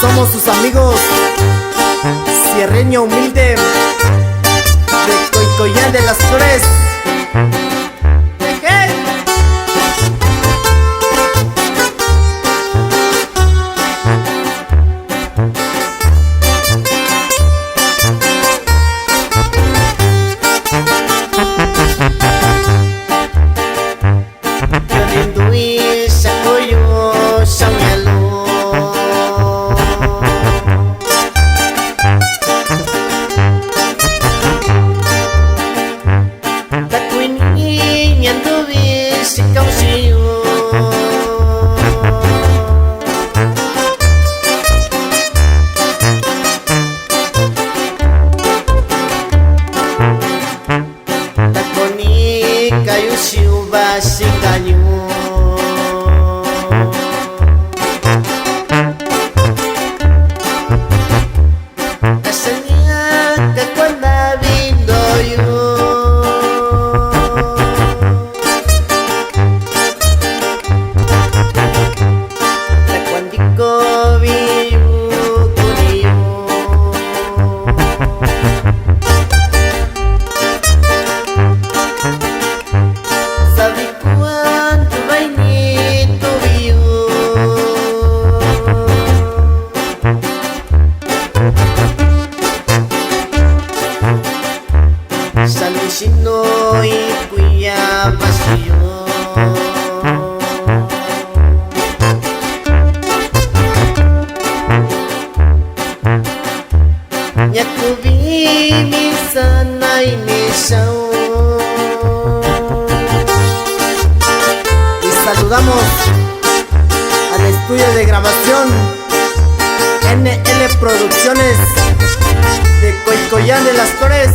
Somos sus amigos, Sierreño Humilde, de Coicoyán de las Flores. Kayu siuba si kanyu asalnya te cuanda vindo yo te cuandico viu kuniyo Sino y cuya pasión Yakubi misana y misao. Y saludamos al estudio de grabación NL Producciones de Coicoyán de las Flores.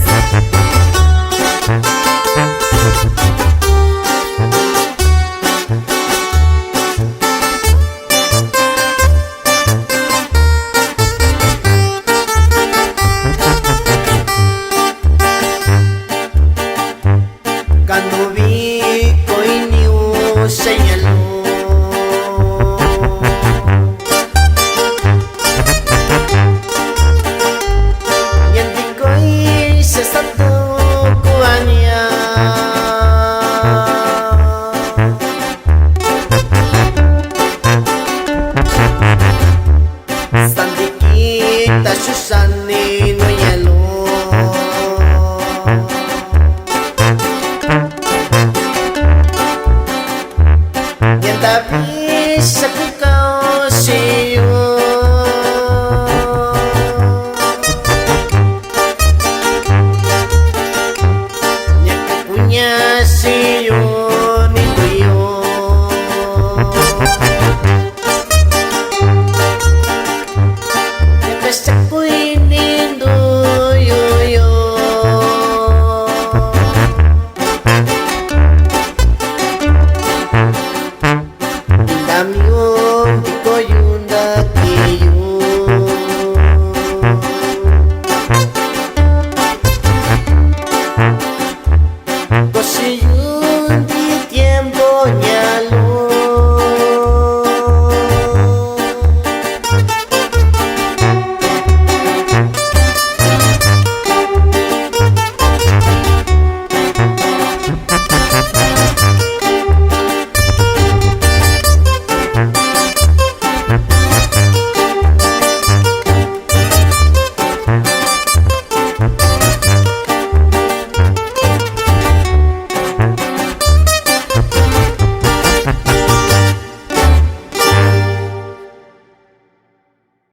Kandubi koinyu senyalo Yanti koi sesato kuanya Santi kita susani no yalo Tapi sakit